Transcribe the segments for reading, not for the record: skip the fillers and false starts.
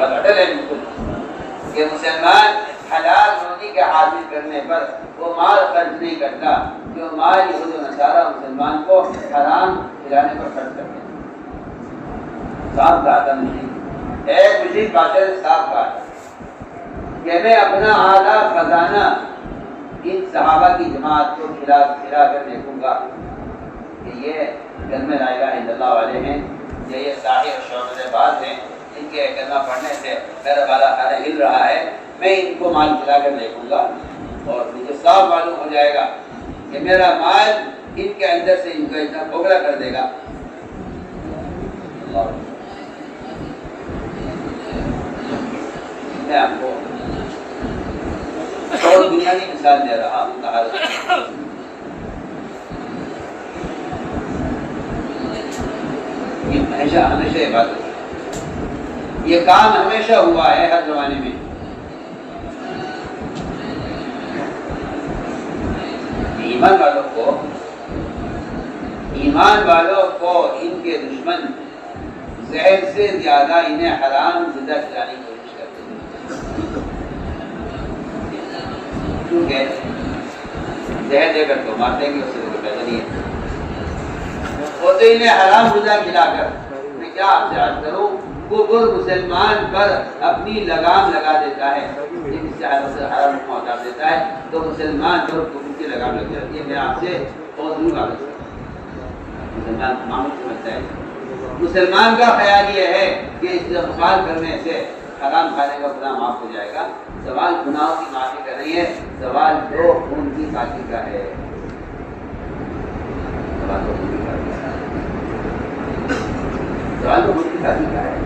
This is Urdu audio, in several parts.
بات اٹل ہے بالکل کہ مسلمان حلال روزی کے حاصل کرنے پر وہ مال خرچ نہیں کرتا جو مال یہود و نصارہ مسلمان کو حرام کھلانے پر خرچ کرتے ہیں. صاف کہا تھا نہیں، ایک مشرک بادشاہ نے صاف کہا تھا کہ میں اپنا اعلیٰ خزانہ ان صحابہ کی جماعت کو کھلا کر دیکھوں گا کہ یہ کلمہ لا الہ الا اللہ والے ہیں یا یہ ساحر اور شعبۂ باز ہیں، ان کے کلمہ پڑھنے سے میرا بالا خانہ ہل رہا ہے. میں ان کو مال کھلا کر دیکھوں گا اور مجھے صاف معلوم ہو جائے گا کہ میرا مال ان کے اندر سے ان کو اتنا کھوکھلا کر دے گا. میں آپ کو اور بنیادی مثال دے رہا ہوں. یہ ہمیشہ یہ بات ہوتی ہے، یہ کام ہمیشہ ہوا ہے ہر زمانے میں. ایمان والوں کو ان کے دشمن زہر سے زیادہ انہیں حرام غذا کھلانے کی کوشش کرتے ہیں، کیونکہ زہر دے کر تو مار دیں گے، اس سے کوئی فائدہ نہیں ہے. اور تو انہیں حرام غذا کھلا کر میں کیا آپ سے عرض کروں، کفر مسلمان پر اپنی لگام لگا دیتا ہے، اس سے حرام اتار دیتا ہے تو مسلمان پر کفر کی لگام لگ جاتی ہے. میں آپ سے بہت دور بات کرتا ہوں. مسلمان معمول سمجھتا ہے، مسلمان کا خیال یہ ہے کہ استغفار کرنے سے حرام کھانے کا گناہ معاف ہو جائے گا. سوال گناہوں کی معافی کا نہیں ہے، سوال تو خون کی پاکی کا ہے. سوال تو خون کی پاکی کا ہے، سوال تو خون کی پاکی کا ہے.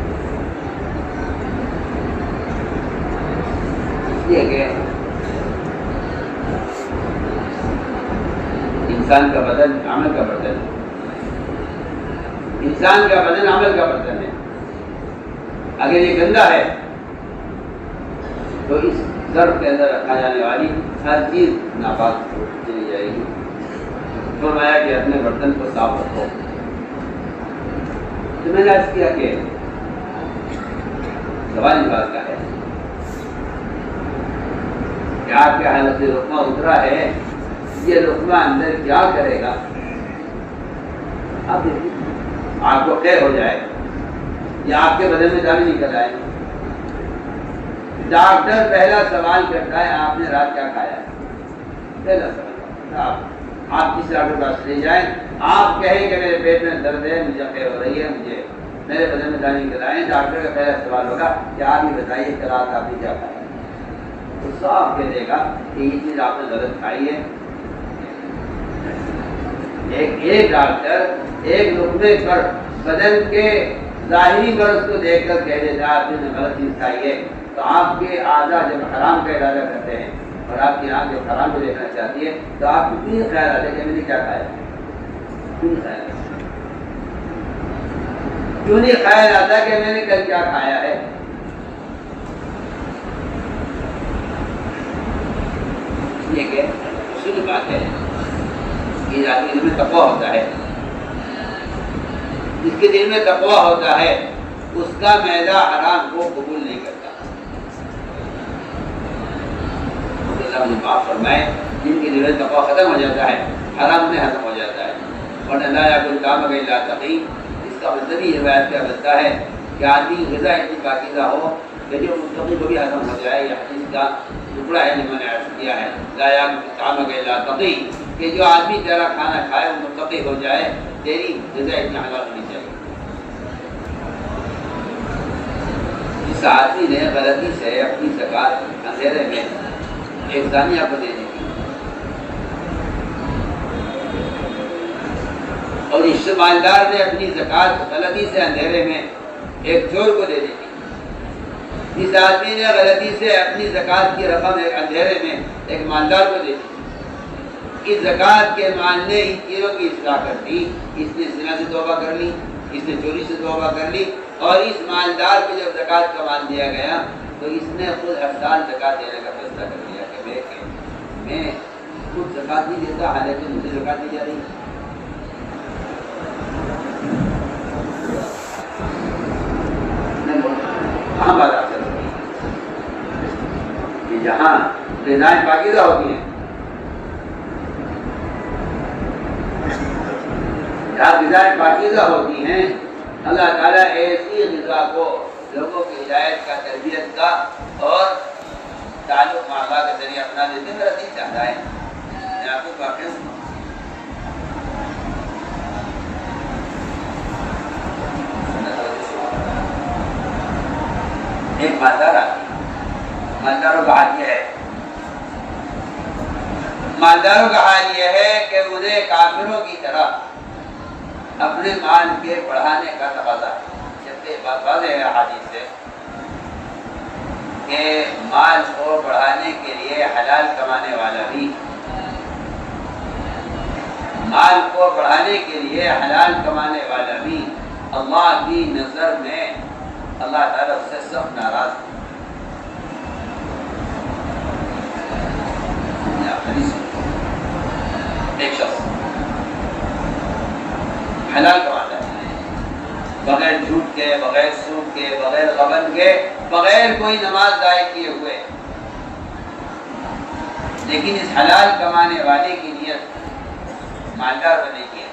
اس لیے کہ انسان کا بدن عمل کا برتن ہے، انسان کا بدن عمل کا برتن ہے. اگر یہ گندا ہے تو اس ظرف کے اندر رکھا جانے والی ہر چیز ناپاک چلی جائے گی. فرمایا کہ اپنے برتن کو صاف رکھو. تو میں نے عرض کیا کہ سوال اس بات کا ہے کہ آپ کے حالت سے لقمہ اترا ہے، یہ لقمہ اندر کیا کرے گا؟ آپ دیکھیے، آپ کو خیر ہو جائے یا آپ کے بدن میں دانے نکل آئے. ڈاکٹر پہلا سوال کرتا ہے آپ نے رات کیا کھایا ہے؟ پہلا سوال. آپ کس ڈاکٹر کے پاس لے جائیں، آپ کہیں کہ میرے پیٹ میں درد ہے، مجھے خیر ہو رہی ہے، مجھے میرے بدن میں دانے نکل آئے، ڈاکٹر کا پہلا سوال ہوگا کہ آپ یہ بتائیے کہ رات آپ نے کیا کھایا. تو صاف کہہ دے گا کہ یہ چیز آپ نے غلط کھائی ہے. ایک ڈاکٹر ایک لقمے پر بدن کے ظاہری مرض کو دیکھ کر کہہ دیتا ہے آپ نے غلط چیز کھائی ہے. تو آپ کے اعضاء جب حرام کا ارادہ کرتے ہیں اور آپ کی آنکھ جب حرام کو دیکھنا چاہتی ہے تو آپ کو کیوں خیال آتا ہے کہ میں نے کیا کھایا؟ کیوں خیال آتا ہے؟ کیوں نہیں خیال آتا کہ میں نے کل کیا کھایا ہے؟ یہ کہ اصول بات ہے کہ آدمی دل میں تقویٰ ہوتا ہے، جس کے دل میں تقویٰ ہوتا ہے اس کا معدہ حرام کو قبول نہیں کرتا. اللہ مجھے معاف فرمائے، جن کے دل میں تقویٰ ختم ہو جاتا ہے حرام میں ختم ہو جاتا ہے. اور اللہ یا کوئی کام اگر اللہ تقی، اس کا مطلب ہی روایت کیا بنتا ہے کہ آدمی غذا اتنی پاکیزہ ہو کہ جو متقی کو بھی ہضم ہو جائے. یہ حدیث کا ٹکڑا ہے جو میں نے عرض کیا ہے، لا یا کوئی کام اگر اللہ تقی، کہ جو آدمی تیرا کھانا کھائے وہ متقی ہو جائے، تیری غذا اتنی حلال ہونی چاہیے. اس آدمی نے غلطی سے اپنی زکات اندھیرے میں ایک زانیہ کو دے دی اور اس مالدار نے اپنی زکات غلطی سے اندھیرے میں ایک چور کو دے دی. اس آدمی نے غلطی سے اپنی زکات کی رقم ایک اندھیرے میں ایک مالدار کو دے دی. اس زکات کے مال نے ان تینوں کی اصلاح کر دی. اس نے زنا سے توبہ کر لی، اس نے چوری سے توبہ کر لی، اور اس مالدار کو جب زکات کا مال دیا گیا تو اس نے خود ہر سال زکات دینے کا فیصلہ کر لیا کہ میں خود زکات نہیں دیتا، حالانکہ مجھے زکات دی جا رہی ہے. کہاں بات آپ سے جہاں غذائیں پاکیزہ ہوتی ہیں، جہاں غذائیں پاکیزہ ہوتی ہیں، اللہ تعالیٰ ایسی غذا کو لوگوں کی ہدایت کا، تربیت کا اور تعلق مع اللہ کے ذریعے اپنا دیتے ہیں۔ میرا دل چاہتا ہے میں آپ کو واقعہ سناؤں۔ ایک مالدار آتی ہے، مالداروں کا حال یہ ہے، مالداروں کا حال یہ ہے کہ انہیں کافروں کی طرح اپنے مال کے بڑھانے کا تقاضا ہے۔ جبکہ بات واضح ہے حدیث سے کہ مال کو بڑھانے کے لیے حلال کمانے والا بھی، مال کو بڑھانے کے لیے حلال کمانے والا بھی اللہ کی نظر میں اللہ تعالیٰ اس سے سخت ناراض ہے۔ ایک شخص حلال کماتا ہے بغیر جھوٹ کے، بغیر سود کے، بغیر غبن کے، بغیر کوئی نماز ضائع کیے ہوئے، لیکن اس حلال کمانے والے کی نیت مالدار بننے کی ہے۔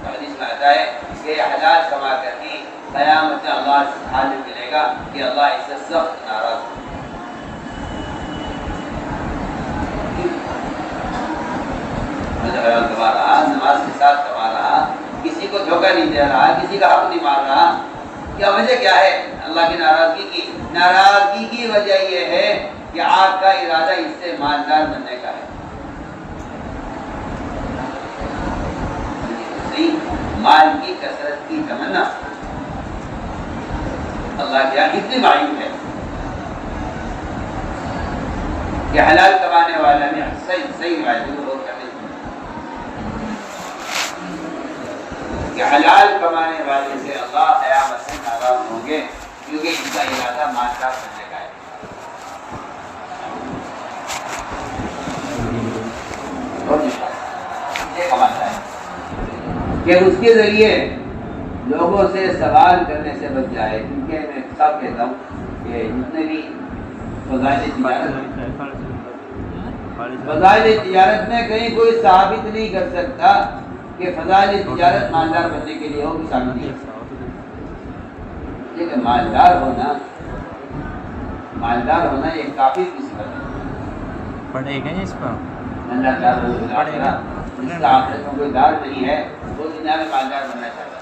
حدیث میں آتا ہے کہ حلال کما کر بھی قیامت میں اللہ سے حال ملے گا کہ اللہ اس سے سخت ناراض ہے۔ حلال کما رہا، نماز کے ساتھ کما رہا، کسی کو دھوکہ نہیں دے رہا، کسی کا حق نہیں مار رہا، کیا وجہ کیا ہے اللہ کی ناراضگی کی؟ ناراضگی کی وجہ یہ ہے کہ آپ کا ارادہ اس سے مالدار بننے کا ہے۔ مال کی کثرت کی تمنا اللہ کیا اتنی معیوب ہے کہ حلال کمانے والا نے صحیح معلوم کرنے کہ حلال کمانے والے سے اللہ قیامت سے ناراض ہوں گے، کیونکہ ان کا ارادہ مالدار بننے کا ہے۔ یہ کماتا ہے کہ اس کے ذریعے لوگوں سے سوال کرنے سے بچ جائے، کیونکہ میں سب کہتا ہوں کہ جتنے بھی فضائل تجارت میں کہیں کوئی ثابت نہیں کر سکتا کہ فضائل تجارت مالدار بننے کے لیے ہو، بھی ثابت نہیں کر سکتا۔ لیکن مالدار ہونا ایک کافی کی صفت ہے۔ پڑھے گا اس پر اللہ تعالیٰ جس کا آخرت میں کوئی دار نہیں ہے وہ دنیا میں مالدار بننا چاہتا ہے،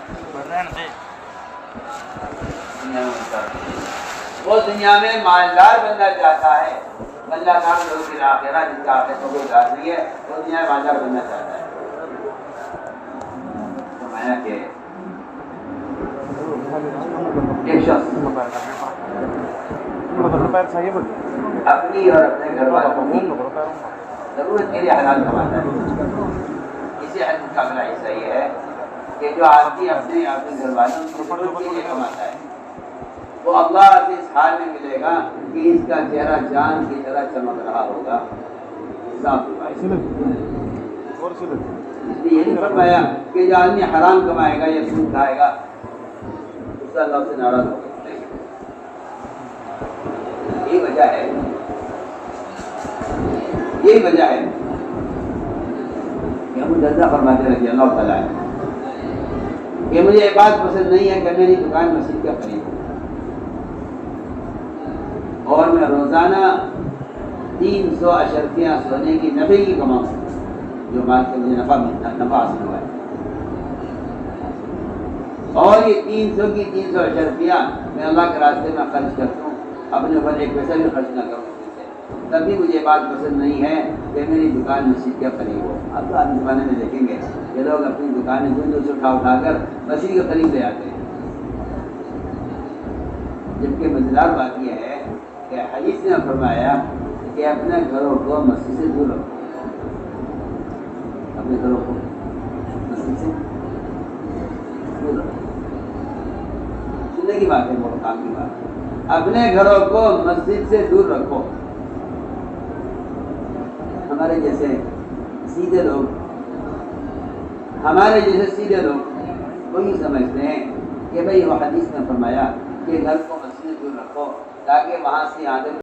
وہ دنیا میں مالدار بننا چاہتا ہے۔ اللہ تعالیٰ لوگ کی آخرت جس کا آخرت میں کوئی دار نہیں ہے وہ دنیا میں مالدار بننا چاہتا ہے۔ فرمایا کہ ایک شخص اپنی اور اپنے گھر والوں کی ضرورت کے لیے حلال کماتا ہے۔ اسی حدیث کا اگلا حصہ یہ ہے کہ جو آدمی اپنے گھر والوں کی ضرورت کے لیے کماتا ہے وہ اللہ سے اس حال میں ملے گا کہ اس کا چہرہ چاند کی طرح چمک رہا ہوگا۔ اس لیے یہ نہیں فرمایا کہ جو آدمی حرام کمائے گا یا سود کھائے گا اس سے اللہ سے ناراض ہوگا۔ یہی وجہ ہے کہ ابو دردہ فرماتے رضی اللہ تعالیٰ کہ مجھے یہ بات پسند نہیں ہے کہ میری دکان مسجد کا قریب ہو اور میں روزانہ 300 اشرفیاں سونے کی نفع کی کماؤں جو مال سے مجھے نفع حاصل ہوا ہے، اور یہ 300 کی 300 اشرفیاں میں اللہ کے راستے میں خرچ کرتا ہوں، اپنے اوپر ایک پیسہ بھی خرچ نہ کروں، تب بھی مجھے بات پسند نہیں ہے کہ میری دکان مسجد کے قریب ہو۔ اب تو آج زمانے میں دیکھیں گے کہ لوگ اپنی دکانیں گندوں سے اٹھا کر مسجد کے قریب لے آتے ہیں، جبکہ مزیدار بات یہ ہے کہ حدیث نے فرمایا کہ اپنے گھروں کو مسجد سے دور رکھو، اپنے گھروں کو مسجد سے دور رکھو۔ سننے کی بات ہے، بہت کام کی بات ہے۔ اپنے گھروں کو مسجد سے دور رکھو۔ ہمارے جیسے سیدھے لوگ وہی سمجھتے ہیں کہ بھئی وہ حدیث نے فرمایا کہ گھر کو مسجد سے دور رکھو تاکہ وہاں سے آدم